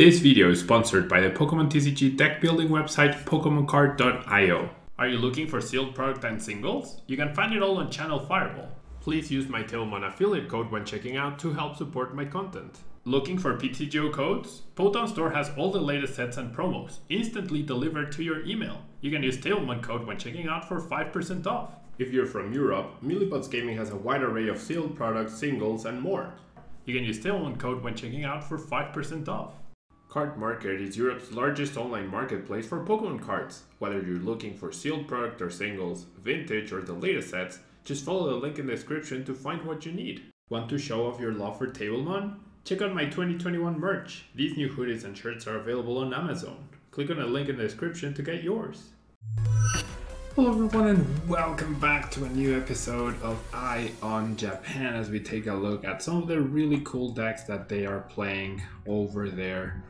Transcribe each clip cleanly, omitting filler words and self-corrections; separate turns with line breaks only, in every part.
This video is sponsored by the Pokemon TCG deck building website PokemonCard.io. Are you looking for sealed product and singles? You can find it all on Channel Fireball. Please use my Tailmon affiliate code when checking out to help support my content. Looking for PTGO codes? Poton Store has all the latest sets and promos, instantly delivered to your email. You can use Tailmon code when checking out for 5% off. If you're from Europe, Millipods Gaming has a wide array of sealed products, singles, and more. You can use Tailmon code when checking out for 5% off. Card Market is Europe's largest online marketplace for Pokemon cards. Whether you're looking for sealed product or singles, vintage or the latest sets, just follow the link in the description to find what you need. Want to show off your love for Tailmon? Check out my 2021 merch. These new hoodies and shirts are available on Amazon. Click on the link in the description to get yours. Hello everyone and welcome back to a new episode of Eye on Japan as we take a look at some of the really cool decks that they are playing over there.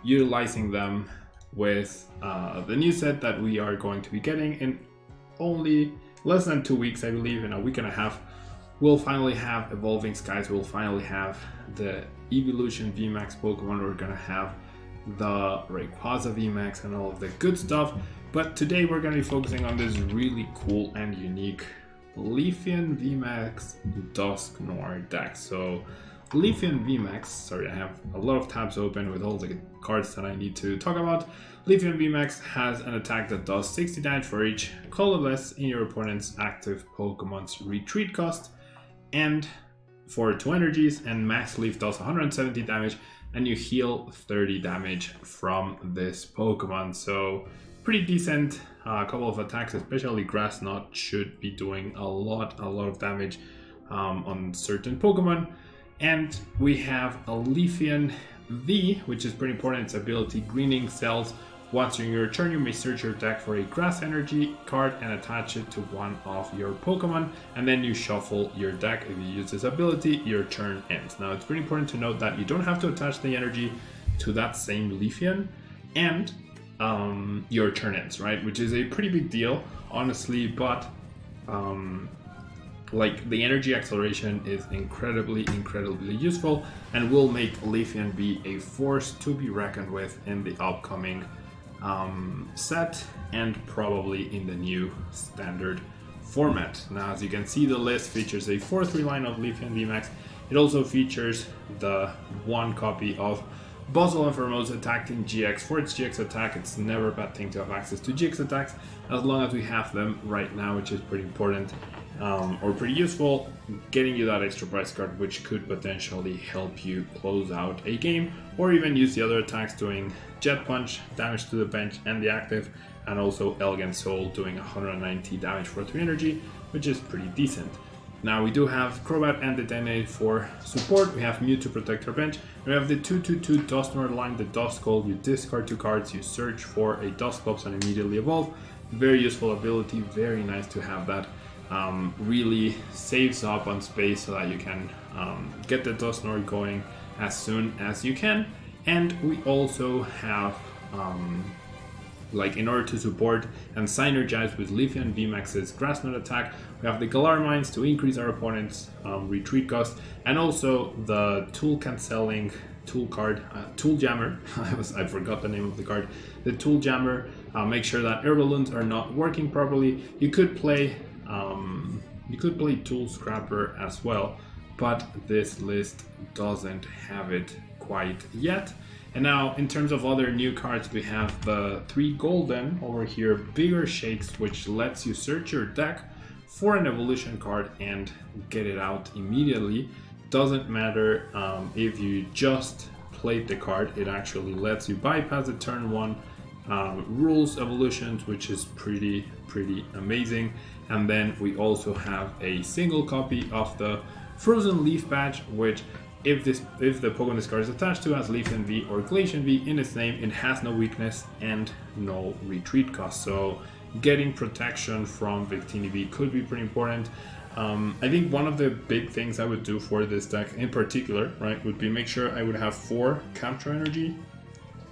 Utilizing them with the new set that we are going to be getting in only less than 2 weeks, I believe. In a week and a half, we'll finally have Evolving Skies, we'll finally have the Evolution VMAX Pokemon, we're gonna have the Rayquaza VMAX and all of the good stuff. But today we're gonna be focusing on this really cool and unique LEAFEON VMAX Dusk Noir deck. So LEAFEON VMAX, sorry, I have a lot of tabs open with all the cards that I need to talk about. LEAFEON VMAX has an attack that does 60 damage for each colorless in your opponent's active Pokemon's retreat cost, and for 2 energies, and Max Leaf does 170 damage, and you heal 30 damage from this Pokemon. So pretty decent. A couple of attacks, especially Grass Knot, should be doing a lot of damage on certain Pokemon. And we have a LEAFEON V, which is pretty important. Its ability, Greening Cells. Once in your turn, you may search your deck for a Grass Energy card and attach it to one of your Pokemon, and then you shuffle your deck. If you use this ability, your turn ends. Now, it's pretty important to note that you don't have to attach the energy to that same LEAFEON, and your turn ends, right? Which is a pretty big deal, honestly, but like the energy acceleration is incredibly useful and will make LEAFEON be a force to be reckoned with in the upcoming set and probably in the new standard format. Now, as you can see, the list features a 4-3 line of LEAFEON VMAX. It also features the 1 copy of Buzzle and Formosa attacked in GX. For its GX attack, it's never a bad thing to have access to GX attacks, as long as we have them right now, which is pretty important. Or pretty useful, getting you that extra price card, which could potentially help you close out a game, or even use the other attacks doing Jet Punch, damage to the bench and the active, and also Elegant Soul doing 190 damage for 3 energy, which is pretty decent. Now we do have Crobat and Detonated for support. We have Mew to protect our bench. We have the 2/2/2 Dusknoir line, the Duskull. You discard 2 cards, you search for a Dusclops and immediately evolve. Very useful ability, very nice to have that. Really saves up on space so that you can get the Dusknoir going as soon as you can. And we also have, like, in order to support and synergize with LEAFEON VMAX's Grass Knot attack, we have the Galar Mines to increase our opponent's retreat cost, and also the tool cancelling tool card, Tool Jammer. I forgot the name of the card. The Tool Jammer. Make sure that air balloons are not working properly. You could play Tool Scrapper as well, but this list doesn't have it quite yet. And now, in terms of other new cards, we have the 3 golden over here, Bigger Shakes, which lets you search your deck for an evolution card and get it out immediately. Doesn't matter if you just played the card, it actually lets you bypass the turn 1 rules evolutions, which is pretty amazing. And then we also have a single copy of the Frozen Leaf Badge, which if the Pokemon this card is attached to has LEAFEON V or Glacian V in its name, it has no weakness and no retreat cost. So getting protection from Victini V could be pretty important. I think one of the big things I would do for this deck in particular, right, would be make sure I would have 4 Capture Energy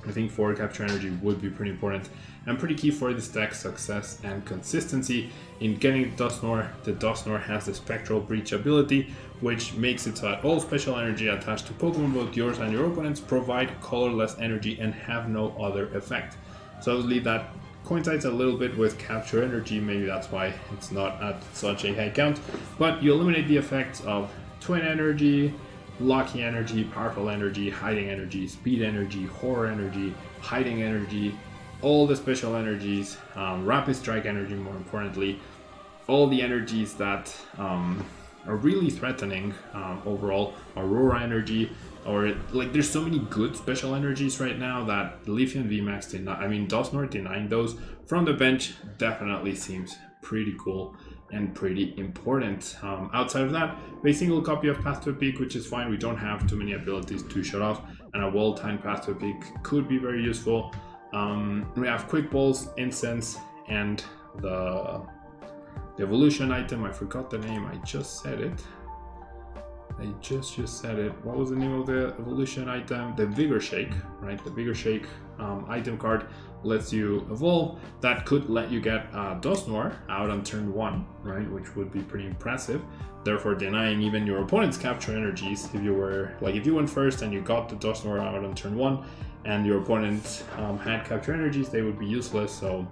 I think 4 capture energy would be pretty important and pretty key for this deck's success and consistency in getting Dusknoir. The Dusknoir has the Spectral Breach ability, which makes it so that all special energy attached to Pokemon, both yours and your opponents, provide colorless energy and have no other effect. So obviously that coincides a little bit with capture energy, maybe that's why it's not at such a high count, but you eliminate the effects of Twin Energy, Lucky Energy, Powerful Energy, Hiding Energy, Speed Energy, Horror Energy, Hiding Energy, all the special energies, Rapid Strike Energy more importantly, all the energies that are really threatening overall, Aurora Energy, or like there's so many good special energies right now that LEAFEON VMAX did not, I mean Dusknoir denying those from the bench definitely seems pretty cool and pretty important. Outside of that, a single copy of Path to a Peak, which is fine. We don't have too many abilities to shut off, and a well-timed Path to a Peak could be very useful. We have Quick Balls, Incense, and the evolution item. I forgot the name, I just said it. I just said it. What was the name of the evolution item? The Vigor Shake, right? The Vigor Shake item card lets you evolve. That could let you get Dusknoir out on turn 1, right? Which would be pretty impressive. Therefore denying even your opponent's capture energies. If you were, like if you went first and you got the Dusknoir out on turn 1 and your opponent had capture energies, they would be useless. So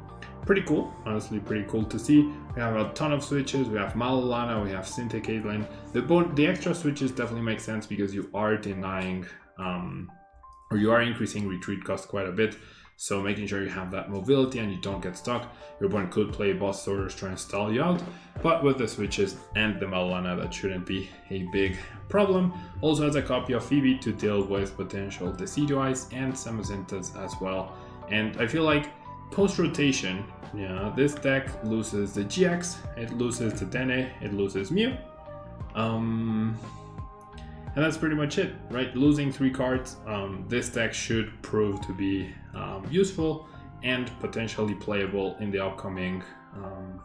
pretty cool, honestly pretty cool to see. We have a ton of switches. We have Malalana, we have Caitlyn. The extra switches definitely make sense because you are denying or you are increasing retreat cost quite a bit. So making sure you have that mobility and you don't get stuck. Your opponent could play boss orders, try and stall you out, but with the switches and the Malalana, that shouldn't be a big problem. Also has a copy of Phoebe to deal with potential Decidueyes and Samazintas as well. And I feel like post-rotation, yeah, this deck loses the GX, it loses the Dene, it loses Mew. And that's pretty much it, right? Losing 3 cards, this deck should prove to be useful and potentially playable in the upcoming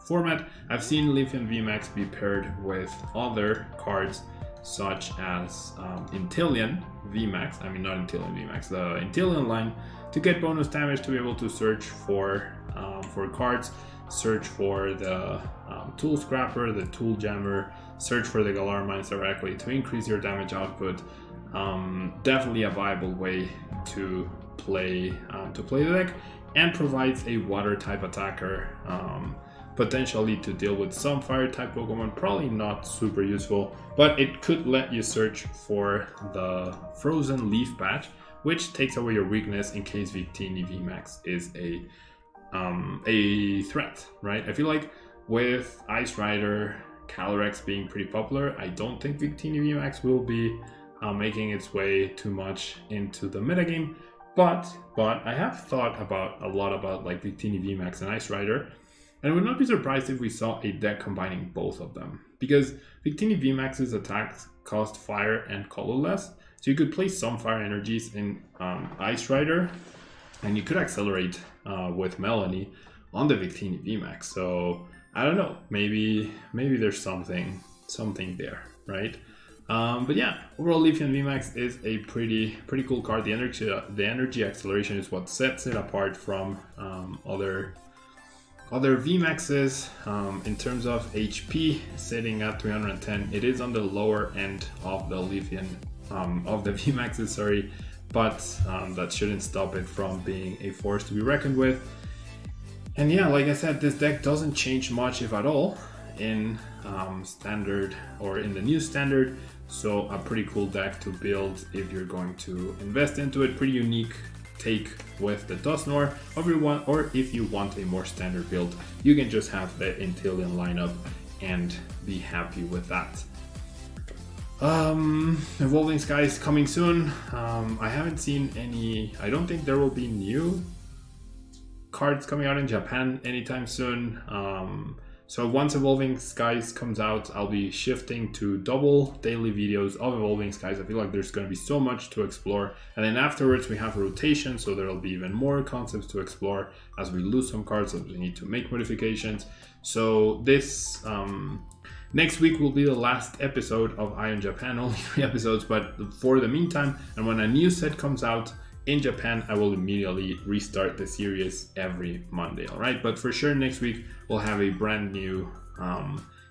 format. I've seen LEAFEON VMAX be paired with other cards such as Inteleon VMAX, I mean not Inteleon VMAX, the Inteleon line, to get bonus damage, to be able to search for cards, search for the Tool Scrapper, the Tool Jammer, search for the Galar Mines directly to increase your damage output. Definitely a viable way to play the deck, and provides a water type attacker, potentially to deal with some fire type Pokemon. Probably not super useful, but it could let you search for the Frozen Leaf Patch, which takes away your weakness in case Victini VMAX is a threat, right? I feel like with Ice Rider, Calyrex being pretty popular, I don't think Victini VMAX will be making its way too much into the metagame. But I have thought a lot about like Victini VMAX and Ice Rider, and I would not be surprised if we saw a deck combining both of them, because Victini VMAX's attacks cost fire and colorless, so you could place some fire energies in Ice Rider, and you could accelerate with Melanie on the Victini VMAX. So I don't know, maybe there's something there, right? But yeah, overall LEAFEON VMAX is a pretty cool card. The energy acceleration is what sets it apart from other VMAXs. In terms of HP, sitting at 310, it is on the lower end of the LEAFEON of the VMAXs, sorry, but that shouldn't stop it from being a force to be reckoned with. And yeah, like I said, this deck doesn't change much, if at all, in standard or in the new standard. So a pretty cool deck to build if you're going to invest into it. Pretty unique take with the Dusknoir. Or if you want a more standard build, you can just have the Inteleon lineup and be happy with that. Evolving Skies coming soon. I haven't seen any, I don't think there will be new cards coming out in Japan anytime soon. So once Evolving Skies comes out, I'll be shifting to double daily videos of Evolving Skies. I feel like there's going to be so much to explore. And then afterwards we have a rotation, so there'll be even more concepts to explore as we lose some cards, so we need to make modifications. So this next week will be the last episode of Ion Japan, only 3 episodes, but for the meantime, and when a new set comes out in Japan, I will immediately restart the series every Monday, all right? But for sure, next week, we'll have a brand new,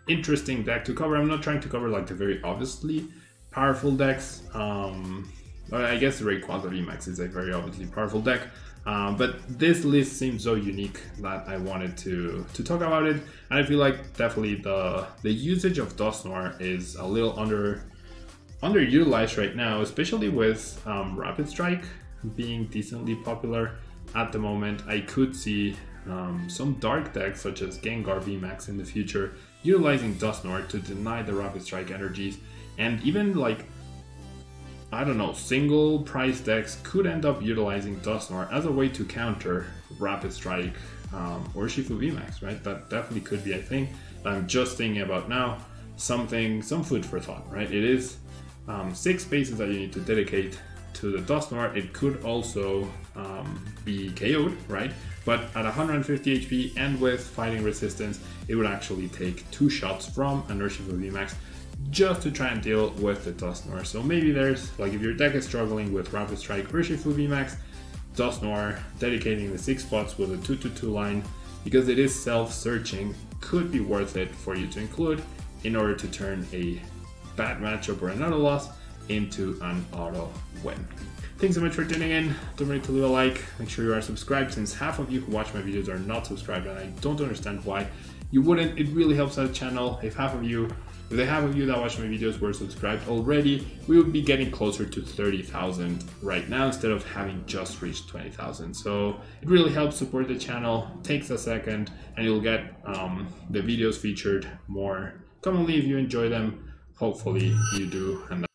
interesting deck to cover. I'm not trying to cover like the very obviously powerful decks. I guess the Rayquaza VMAX is a very obviously powerful deck. But this list seems so unique that I wanted to talk about it. And I feel like definitely the usage of Dusknoir is a little underutilized right now, especially with Rapid Strike being decently popular at the moment. I could see some dark decks such as Gengar VMAX in the future utilizing Dusknoir to deny the Rapid Strike energies, and even like, I don't know, single price decks could end up utilizing Dusknoir as a way to counter Rapid Strike or Shifu VMAX, right? That definitely could be a thing that I'm just thinking about now. Some food for thought, right? It is 6 spaces that you need to dedicate to the Dusknoir. It could also be KO'd, right? But at 150 HP and with fighting resistance, it would actually take 2 shots from an Urshifu VMAX just to try and deal with the Dusknoir. So maybe there's, like, if your deck is struggling with Rapid Strike Urshifu VMAX, Dusknoir dedicating the 6 spots with a 2/2 line, because it is self-searching, could be worth it for you to include in order to turn a bad matchup or another loss into an auto win. Thanks so much for tuning in. Don't forget to leave a like. Make sure you are subscribed, since half of you who watch my videos are not subscribed, and I don't understand why you wouldn't. It really helps out the channel. If the half of you that watch my videos were subscribed already, we would be getting closer to 30,000 right now instead of having just reached 20,000. So it really helps support the channel. Takes a second, and you'll get the videos featured more commonly if you enjoy them. Hopefully you do, and